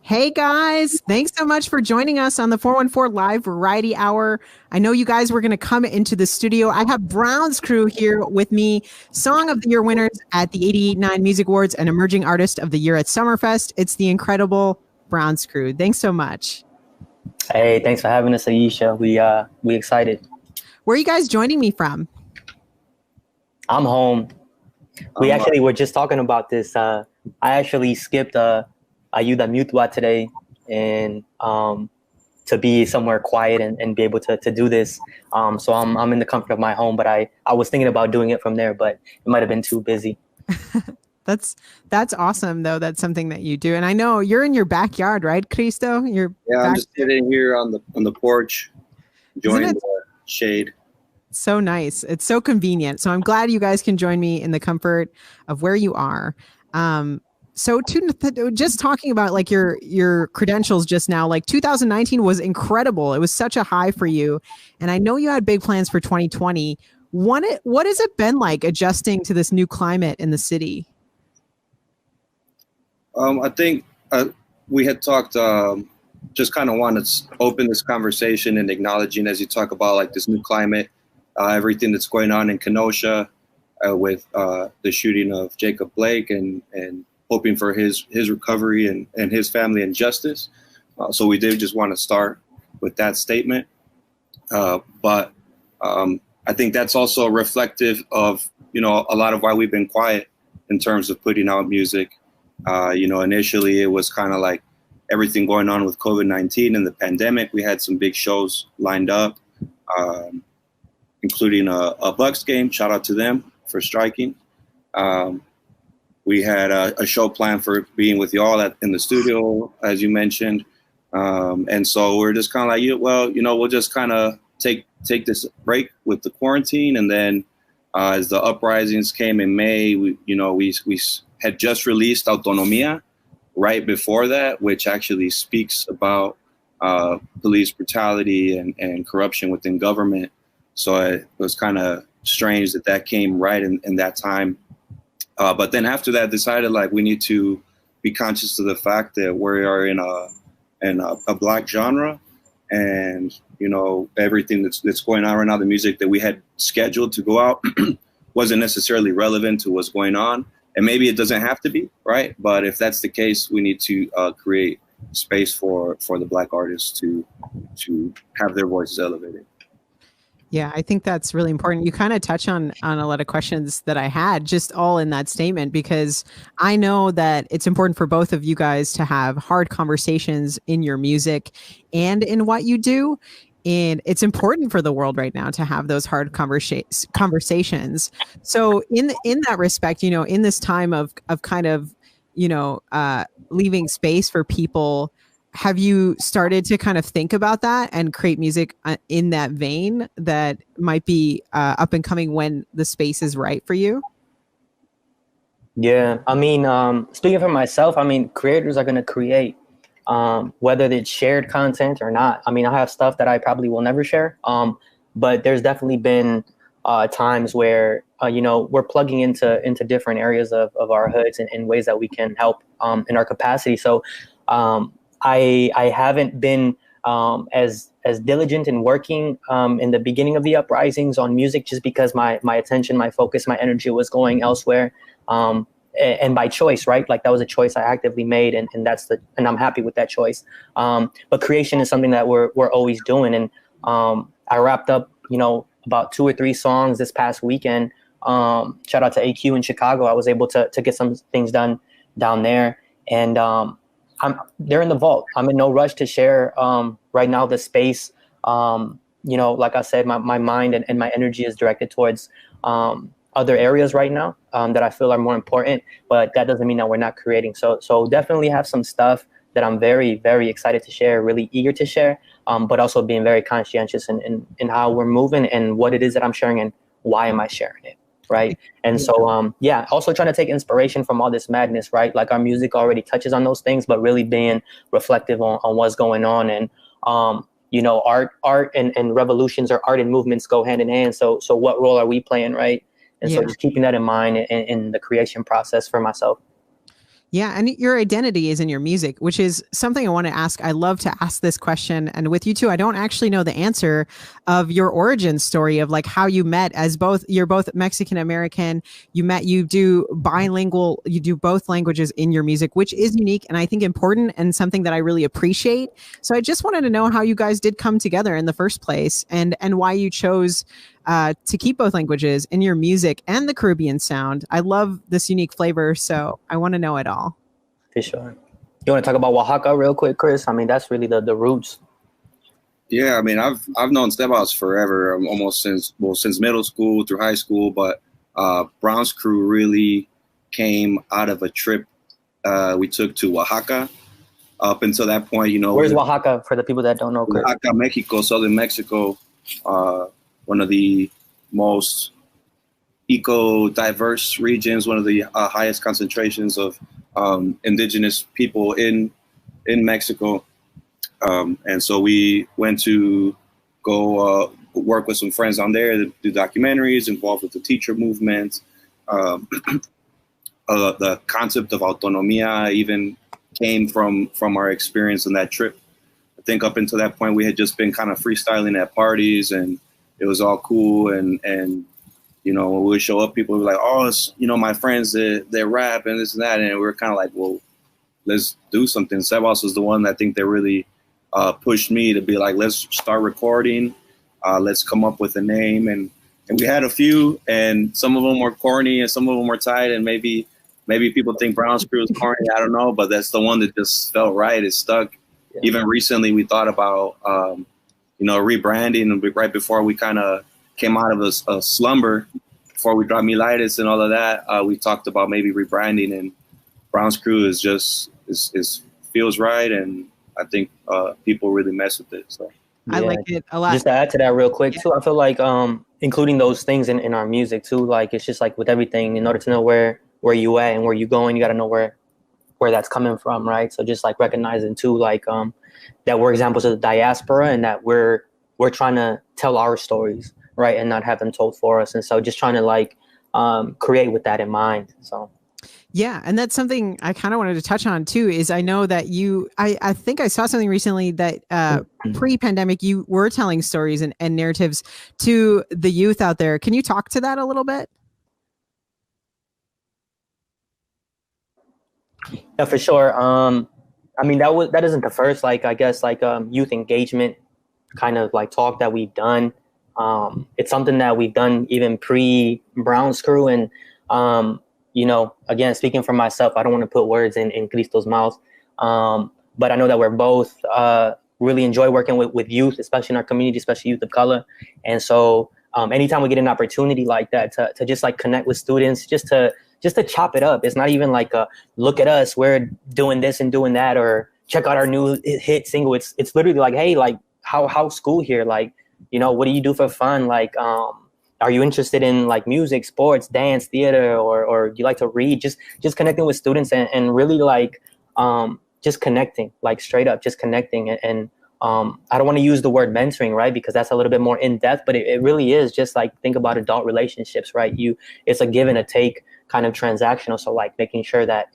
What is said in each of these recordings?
Hey guys, thanks so much for joining us on the 414 Live Variety Hour. I know you guys were going to come into the studio. I have brownscrew here with me, Song of the Year winners at the 88.9 Music Awards and Emerging Artist of the Year at Summerfest. It's the incredible brownscrew. Thanks so much. Hey, thanks for having us, Aisha. We excited. Where are you guys joining me from? I'm home. We actually were just talking about this. I actually skipped Ayuda Mutua today and to be somewhere quiet and be able to do this. So I'm in the comfort of my home, but I was thinking about doing it from there, but it might have been too busy. That's awesome though. That's something that you do. And I know you're in your backyard, right, Cristo? I'm just sitting here on the porch, enjoying the shade. So nice. It's so convenient. So I'm glad you guys can join me in the comfort of where you are. So just talking about like your credentials just now, like 2019 was incredible. It was such a high for you. And I know you had big plans for 2020. What has it been like adjusting to this new climate in the city? I think we had talked, just kind of want to open this conversation and acknowledging as you talk about like this new climate, everything that's going on in Kenosha with the shooting of Jacob Blake and hoping for his recovery and his family and justice. So we did just want to start with that statement. But I think that's also reflective of, a lot of why we've been quiet in terms of putting out music. Initially it was kind of like everything going on with COVID-19 and the pandemic. We had some big shows lined up, including a Bucks game. Shout out to them for striking. We had a show planned for being with y'all in the studio, as you mentioned. And so we're just kind of like, we'll just kind of take this break with the quarantine. And then as the uprisings came in May, we had just released Autonomia right before that, which actually speaks about police brutality and corruption within government. So it was kind of strange that came right in that time. But then after that, decided like we need to be conscious of the fact that we are in a Black genre, and everything that's going on right now, the music that we had scheduled to go out wasn't necessarily relevant to what's going on, and maybe it doesn't have to be, right? But if that's the case, we need to create space for the Black artists to have their voices elevated. Yeah, I think that's really important. You kind of touch on a lot of questions that I had just all in that statement, because I know that it's important for both of you guys to have hard conversations in your music and in what you do. And it's important for the world right now to have those hard conversations. So in that respect, in this time of kind of, leaving space for people, have you started to kind of think about that and create music in that vein that might be up and coming when the space is right for you? Yeah, I mean, speaking for myself, I mean, creators are going to create, whether it's shared content or not. I mean, I have stuff that I probably will never share, but there's definitely been times where, we're plugging into different areas of our hoods in ways that we can help in our capacity. So I haven't been as diligent in working in the beginning of the uprisings on music, just because my attention, my focus, my energy was going elsewhere, and by choice, right? Like that was a choice I actively made, and and I'm happy with that choice. But creation is something that we're always doing, and I wrapped up about 2 or 3 songs this past weekend. Shout out to AQ in Chicago. I was able to get some things done down there, and they're in the vault. I'm in no rush to share right now the space. Like I said, my mind and my energy is directed towards other areas right now that I feel are more important, but that doesn't mean that we're not creating. So definitely have some stuff that I'm very, very excited to share, really eager to share, but also being very conscientious in how we're moving and what it is that I'm sharing and why am I sharing it. Right. And so, also trying to take inspiration from all this madness, right? Like our music already touches on those things, but really being reflective on what's going on. And, art and revolutions or art and movements go hand in hand. So what role are we playing? Right. And so just keeping that in mind in the creation process for myself. Yeah, and your identity is in your music, which is something I want to ask. I love to ask this question. And with you two, I don't actually know the answer of your origin story of like how you met as both, you're both Mexican American. You met, you do bilingual, you do both languages in your music, which is unique and I think important and something that I really appreciate. So I just wanted to know how you guys did come together in the first place and why you chose to keep both languages in your music and the Caribbean sound. I love this unique flavor, so I want to know it all. For sure. You want to talk about Oaxaca real quick, Chris? I mean, that's really the roots. Yeah, I mean, I've known Step Outs forever, almost since middle school through high school. But brownscrew really came out of a trip we took to Oaxaca. Up until that point, you know, where's Oaxaca for the people that don't know, Chris? Oaxaca, Mexico, southern Mexico. One of the most eco-diverse regions, one of the highest concentrations of indigenous people in Mexico. And so we went to go work with some friends on there that do documentaries, involved with the teacher movement. The concept of autonomia even came from our experience on that trip. I think up until that point, we had just been kind of freestyling at parties and it was all cool. And you know, when we would show up, people would be like, oh, it's, you know, my friends, they rap and this and that. And we were kind of like, well, let's do something. Sebas was the one that I think that really pushed me to be like, let's start recording. Let's come up with a name. And we had a few, and some of them were corny and some of them were tight. And maybe people think brownscrew is corny. I don't know, but that's the one that just felt right. It stuck. Yeah. Even recently, we thought about, you know, rebranding right before we kind of came out of a slumber, before we dropped Militis and all of that. We talked about maybe rebranding, and brownscrew is just feels right, and I think people really mess with it. So I like it a lot. Just to add to that real quick too, I feel like including those things in our music too, like it's just like with everything, in order to know where you at and where you going, you got to know where that's coming from, right? So just like recognizing too, like that we're examples of the diaspora and that we're trying to tell our stories, right, and not have them told for us. And so just trying to like create with that in mind. So yeah, and that's something I kind of wanted to touch on too, is I know that I think I saw something recently that pre-pandemic you were telling stories and narratives to the youth out there. Can you talk to that a little bit? Yeah, for sure. I mean, that isn't the first, like, I guess, like youth engagement kind of like talk that we've done. It's something that we've done even pre-brownscrew. And, you know, again, speaking for myself, I don't want to put words in Cristo's mouth. But I know that we're both really enjoy working with youth, especially in our community, especially youth of color. And so anytime we get an opportunity like that to just like connect with students, just to chop it up. It's not even like a look at us, we're doing this and doing that, or check out our new hit single. It's literally like, hey, like how's school here? Like, you know, what do you do for fun? Like, are you interested in like music, sports, dance, theater, or do you like to read? Just connecting with students and really like just connecting, like straight up, just connecting. And I don't want to use the word mentoring, right? Because that's a little bit more in depth, but it really is just like, think about adult relationships, right? It's a give and a take kind of transactional. So like making sure that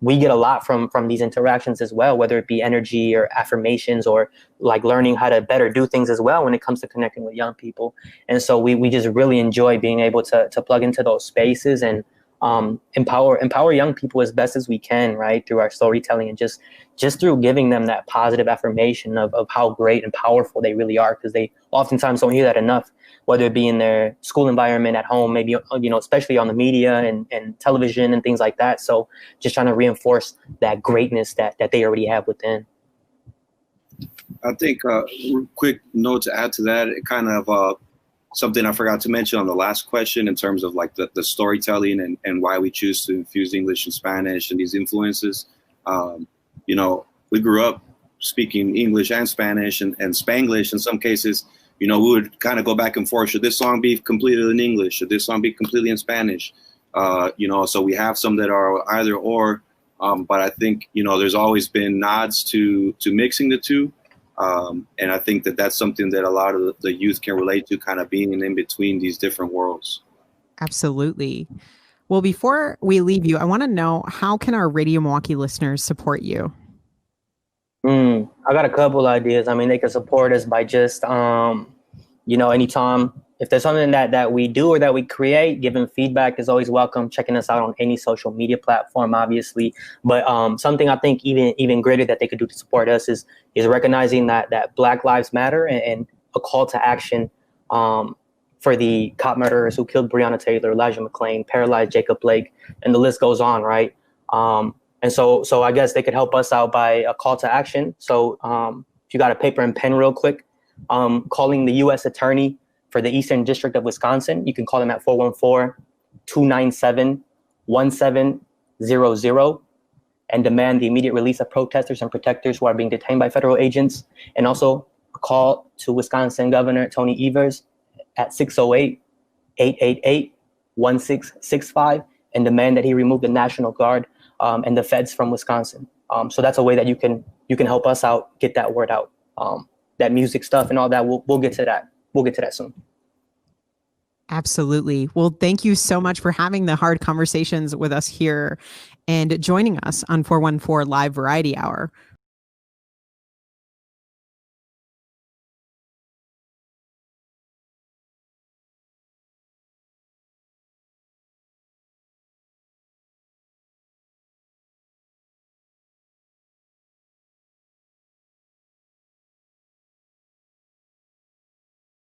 we get a lot from these interactions as well, whether it be energy or affirmations or like learning how to better do things as well when it comes to connecting with young people. And so we just really enjoy being able to plug into those spaces and empower young people as best as we can, right, through our storytelling and just through giving them that positive affirmation of how great and powerful they really are, because they oftentimes don't hear that enough, whether it be in their school environment, at home, maybe, you know, especially on the media and television and things like that. So just trying to reinforce that greatness that they already have within. I think quick note to add to that, it kind of something I forgot to mention on the last question in terms of like the storytelling and why we choose to infuse English and Spanish and these influences. You know, we grew up speaking English and Spanish and Spanglish in some cases. You know, we would kind of go back and forth. Should this song be completely in English? Should this song be completely in Spanish? You know, so we have some that are either or. But I think, you know, there's always been nods to mixing the two. And I think that that's something that a lot of the youth can relate to, kind of being in between these different worlds. Absolutely. Well, before we leave you, I want to know, how can our Radio Milwaukee listeners support you? I got a couple ideas. I mean, they can support us by just, anytime if there's something that we do or that we create, giving feedback is always welcome. Checking us out on any social media platform, obviously. But something I think even greater that they could do to support us is recognizing that Black Lives Matter, and a call to action for the cop murderers who killed Breonna Taylor, Elijah McClain, paralyzed Jacob Blake, and the list goes on, right? And so I guess they could help us out by a call to action. So if you got a paper and pen real quick, calling the U.S. Attorney for the Eastern District of Wisconsin. You can call them at 414-297-1700 and demand the immediate release of protesters and protectors who are being detained by federal agents. And also a call to Wisconsin Governor Tony Evers at 608-888-1665 and demand that he remove the National Guard and the feds from Wisconsin. So that's a way that you can help us out, get that word out. That music stuff and all that, we'll get to that. We'll get to that soon. Absolutely. Well, thank you so much for having the hard conversations with us here and joining us on 414 Live Variety Hour.